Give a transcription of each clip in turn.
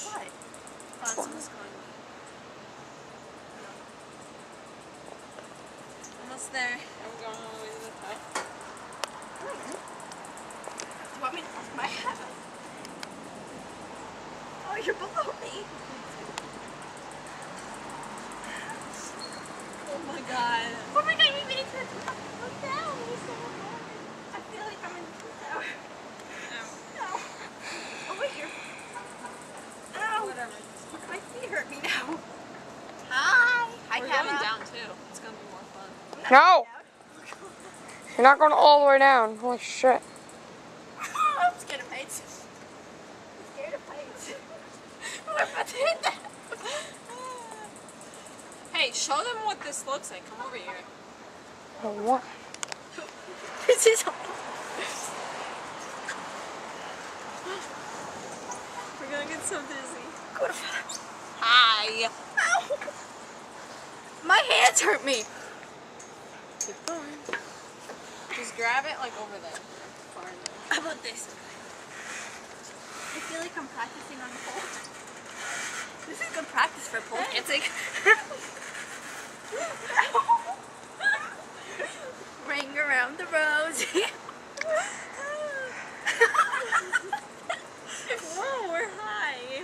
What? Someone's calling me. Almost there. Are we going all the way to the top? Do you want me to put my hat up? Oh, you're below me. Oh my god. Oh my god, you made it to the top. Look down. It's so hard. I feel like I'm in the tower. No. Over here. Ow. Whatever. My feet hurt me now. Hi. Hi, We're camera. going down too. It's gonna be more fun. I'm not No. going down. You're not going all the way down. Holy shit. I'm scared of heights. I'm scared of heights. We're about to hit that. Hey, show them what this looks like. Come over here. Oh, what? This is We're gonna get so dizzy. Go to fuck. Hi. Ow. My hands hurt me. Keep going. Just grab it like over there. Far enough. How about this? I feel like I'm practicing on the pole. This is good practice for pole dancing. Ring around the rosy. Whoa, we're high.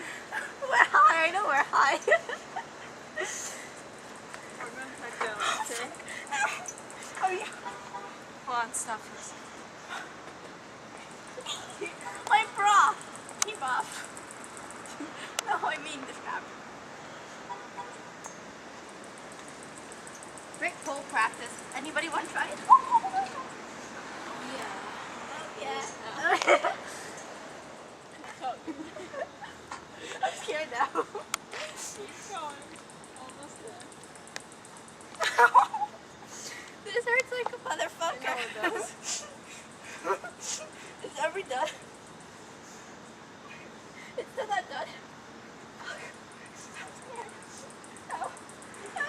We're high. I know we're high. We're going back down. Okay. Oh yeah. Hold on, stop for a second. My bra. Keep off. No, I mean the strap. Great pole practice. Anybody want to try it? Yeah. Yeah. I'm scared now. Keep going. Almost there. This hurts like a I motherfucker. know it does. It's every done. It's still not done. I'm scared. No. No.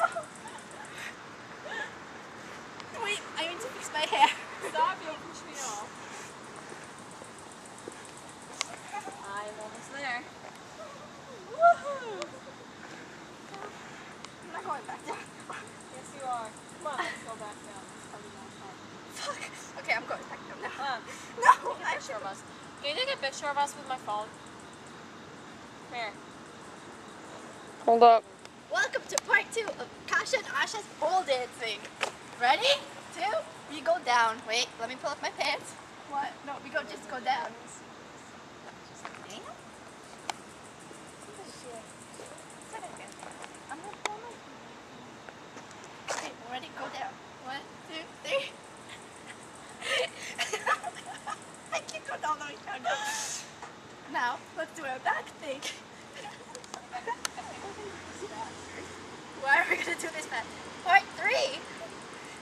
Wait, I need to fix my hair. Stop, you'll push me off. I'm almost there. Woohoo! I'm not going back down. Yes, you are. Come on, let's go back down. It's probably not fun. Fuck. Okay, I'm going back down now. Come on. No, Take a picture of us. Can you take a picture of us with my phone? Come here. Hold up. Welcome to part 2 of Kasha and Asha's pole dancing. Ready? 2, we go down. Wait, let me pull up my pants. What? No, we just go down. Damn. I'm gonna pull my. Okay, ready? Go down. 1, 2, 3. I can't go all the way down now. Now, let's do our back thing. Why are we gonna do this fast? Part 3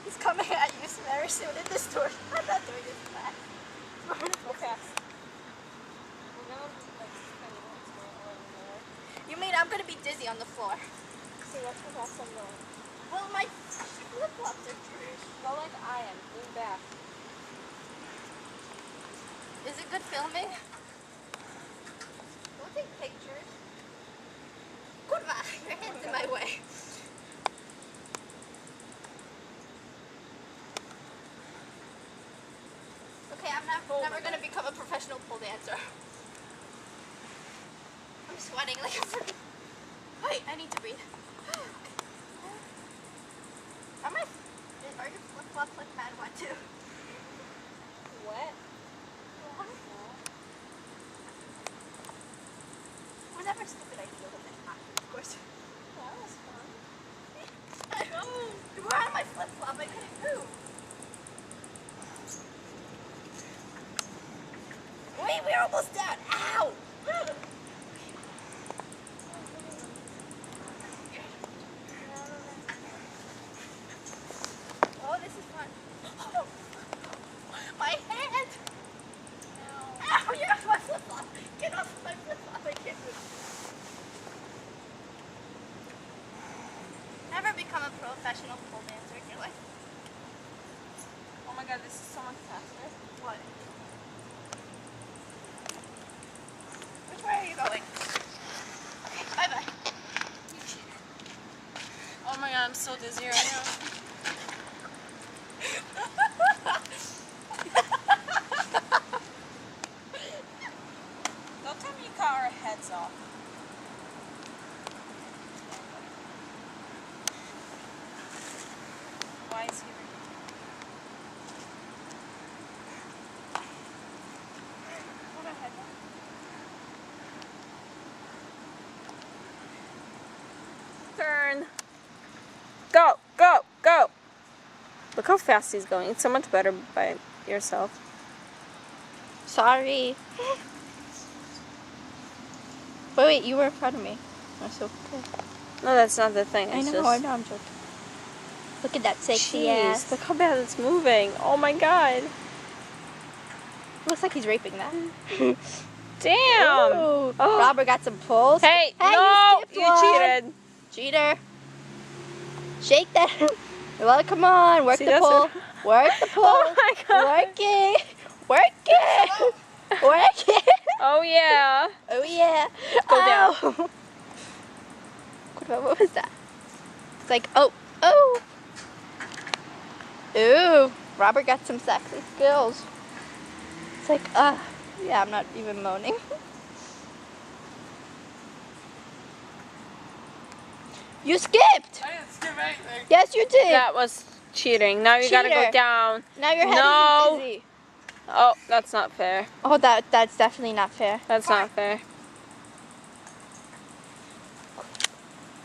is coming at you very soon in this tour. I'm not doing this fast. Go fast. We're gonna like spend once more over there. You mean I'm gonna be dizzy on the floor? See, watch how fast I'm going. Well, my flip-flops are trash. Go like I am. Lean back. Is it good filming? Don't take pictures. Kurva, your hand's in my way. Okay, I'm never gonna become a professional pole dancer. I'm sweating like a freak. Wait, I need to breathe. Are your flip-flops like mad wet too? What? Whatever stupid idea when that happened, of course. That was fun. You were on my flip-flop, I couldn't move. Wait, we're almost down. Ow! Oh, this is fun. Oh. My hand! Ow, you're off my flip-flop. Get off my flip-flop, I can't move. Never become a professional pole dancer in your life. Oh my god, this is so much faster. What? Which way are you going? I'm so dizzy right now. Don't tell me you cut our heads off. Why is he Put my head down. Turn. Go, go, go. Look how fast he's going. It's so much better by yourself. Sorry. Wait, you were in front of me. That's okay. No, that's not the thing. I It's know, just... I'm joking. Look at that sexy Jeez, ass. look how bad it's moving. Oh my god. Looks like he's raping that. Damn. Ooh, Oh. Robert got some pulls. Hey, no, skipped you one. cheated. Cheater. Shake that. Well, come on. Work See, the that's pull. it. Work the pull. Oh my god. Work it. Work it. Work it. Oh yeah. Oh, yeah. Go down. Oh. What was that? It's like, oh. Ooh. Robert got some sexy skills. It's like, yeah, I'm not even moaning. You skipped. I didn't skip anything. Yes, you did. That was cheating. Now you gotta Cheater. go down. Now your head No. is dizzy. Oh, that's not fair. Oh, that's definitely not fair. That's not fair.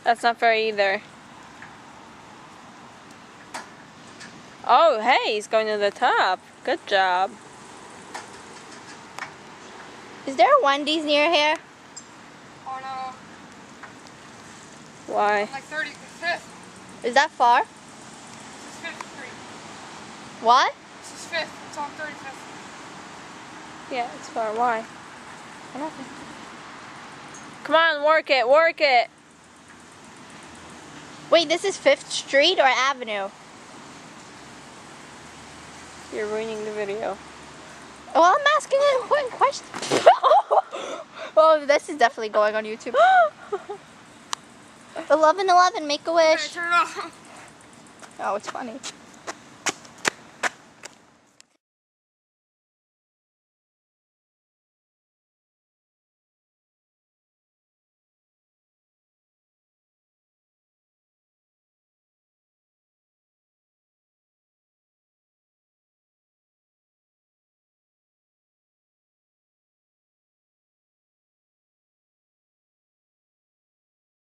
That's not fair either. Oh, hey, he's going to the top. Good job. Is there a Wendy's near here? Oh no. Why? I'm like 35th. Is that far? This is 5th Street. What? This is 5th. It's on 35th. Yeah, it's far. Why? I don't know. Come on, work it, work it. Wait, this is 5th Street or Avenue? You're ruining the video. Well, I'm asking an important question. Oh, this is definitely going on YouTube. 1111, make a Okay, wish. turn it off. Oh, it's funny.